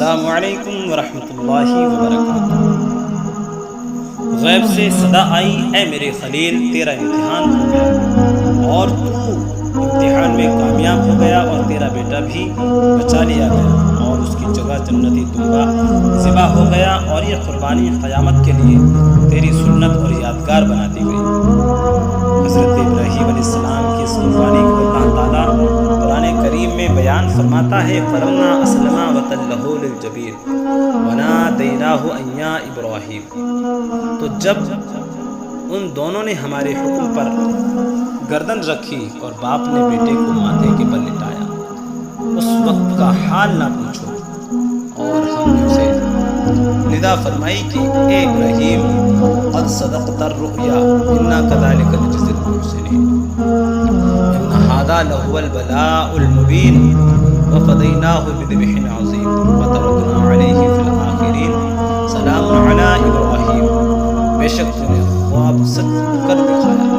السلام علیکم ورحمۃ اللہ وبرکاتہ۔ غیب سے صدا آئی، اے میرے خلیل تیرا امتحان ہو گیا اور تو امتحان میں کامیاب ہو گیا، اور تیرا بیٹا بھی بچا لیا گیا اور اس کی جگہ جنتی دمبا ذبح ہو گیا، اور یہ قربانی قیامت کے لیے تیری سنت اور یادگار بنا دی گئی۔ حضرت ابراہیم علیہ السلام کی اس قربانی کو اللہ تعالیٰ قرآن کریم میں بیان فرماتا ہے، فَلَمَّا أَسْلَمَا وَتَلَّهُ لِلْجَبِينِ وَنَادَيْنَاهُ أَن يَا إِبْرَاهِيمُ۔ تو جب ان دونوں نے ہمارے حکم پر گردن رکھی اور باپ نے بیٹے کو ماتھے کے بل لٹایا، اس وقت کا حال نہ پوچھو، اور ہم نے اسے ندا فرمائی کہ اے ابراہیم، قد صدقت الرؤیا انا كذلك نجزي المحسنين ان هذا لهو البلاء المبين وفديناه بذبح عظيم وتركنا عليه في الآخرين سلام على ابراہیم۔ بے شک تو نے خواب سچ کر دکھایا،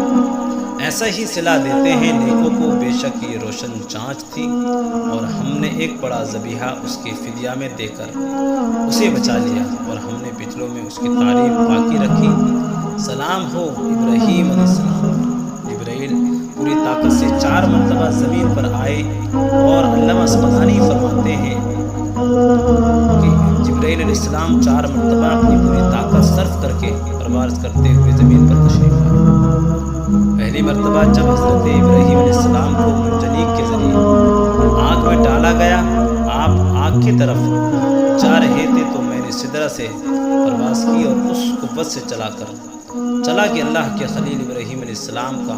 ایسا ہی صلہ دیتے ہیں نیکوں کو، بے شک یہ روشن چانچ تھی، اور ہم نے ایک بڑا ذبیحہ اس کے فدیہ میں دے کر اسے بچا لیا، اور ہم نے پچھلوں میں اس کی تعریف باقی رکھی۔ سلام ہو ابراہیم علیہ السلام۔ جبرائیل پوری طاقت سے 4 مرتبہ زمین پر آئے، اور علامہ اصفہانی فرماتے ہیں کہ جبرائیل علیہ السلام 4 مرتبہ اپنی پوری طاقت صرف کر کے پرواز کرتے ہوئے زمین پر تشریف لائے۔ پہلی مرتبہ جب حضرت ابراہیم علیہ السلام کو منجنیق کے ذریعے آگ میں ڈالا گیا، آپ آگ کی طرف جا رہے تھے تو میں نے سدرہ سے پرواز کی، اور اس قوت سے چلا کہ اللہ کے خلیل ابراہیم علیہ السلام کا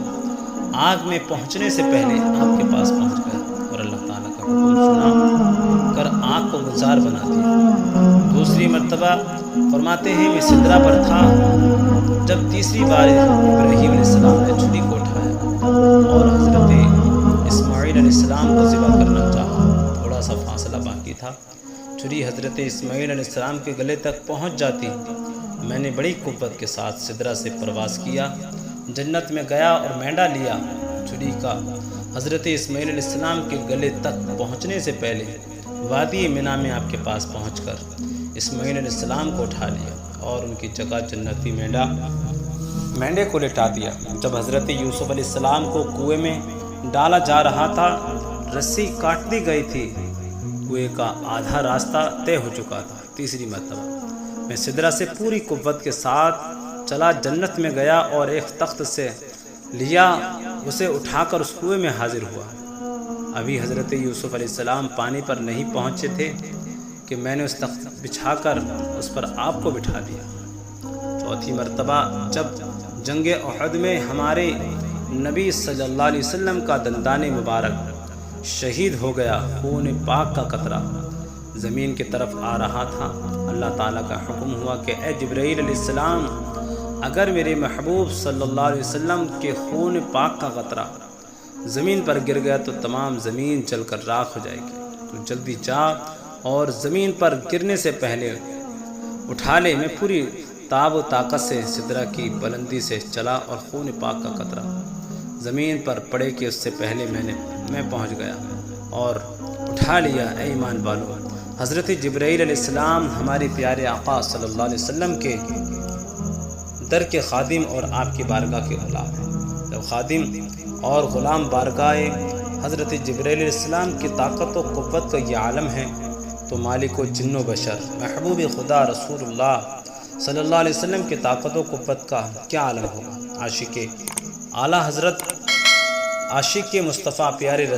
آگ میں پہنچنے سے پہلے آپ کے پاس پہنچ گیا، اور اللہ تعالیٰ کا حکم سنا کر آگ کو گلزار بنا دیا۔ دوسری مرتبہ فرماتے ہیں میں سدرہ پر تھا جب تیسری بار ابراہیم علیہ السلام نے چھری کو اٹھایا اور حضرت اسماعیل علیہ السلام کو ذبح کرنا چاہا۔ تھوڑا سا فاصلہ باقی تھا، چھری حضرت اسماعیل علیہ السلام کے گلے تک پہنچ جاتی۔ میں نے بڑی قوت کے ساتھ سدرہ سے پرواز کیا، جنت میں گیا اور مینڈا لیا۔ چھری کا حضرت اسماعیل علیہ السلام کے گلے تک پہنچنے سے پہلے وادی منی میں آپ کے پاس پہنچ کر اسماعیل علیہ السلام کو اٹھا لیا اور ان کی جگہ جنتی مینڈے کو لٹا دیا۔ جب حضرت یوسف علیہ السلام کو کنویں میں ڈالا جا رہا تھا، رسی کاٹ دی گئی تھی، کنویں کا آدھا راستہ طے ہو چکا تھا۔ تیسری مرتبہ میں سدرہ سے پوری قوت کے ساتھ چلا، جنت میں گیا اور ایک تخت سے لیا، اسے اٹھا کر اس کنویں میں حاضر ہوا۔ ابھی حضرت یوسف علیہ السلام پانی پر نہیں پہنچے تھے کہ میں نے اس تخت بچھا کر اس پر آپ کو بٹھا دیا۔ چوتھی مرتبہ جب جنگ احد میں ہمارے نبی صلی اللہ علیہ وسلم کا دندان مبارک شہید ہو گیا، خون پاک کا قطرہ زمین کی طرف آ رہا تھا، اللہ تعالیٰ کا حکم ہوا کہ اے جبرائیل علیہ السلام، اگر میرے محبوب صلی اللہ علیہ وسلم کے خون پاک کا قطرہ زمین پر گر گیا تو تمام زمین جل کر راکھ ہو جائے گی، تو جلدی جا اور زمین پر گرنے سے پہلے اٹھا لے۔ میں پوری تاب و طاقت سے سدرہ کی بلندی سے چلا اور خون پاک کا قطرہ زمین پر پڑے کہ اس سے پہلے میں پہنچ گیا اور اٹھا لیا۔ اے ایمان والو، حضرت جبرائیل علیہ السلام ہمارے پیارے آقا صلی اللہ علیہ وسلم کے در کے خادم اور آپ کی بارگاہ کے غلام ہیں۔ جب خادم اور غلام بارگاہ حضرت جبرائیل علیہ السلام کی طاقت و قوت کا یہ عالم ہے، تو مالک و جن و بشر محبوب خدا رسول اللہ صلی اللہ علیہ وسلم کی طاقت و قوت کا کیا عالم ہوگا۔ عاشق اعلیٰ حضرت، عاشق کے مصطفیٰ پیارے رضا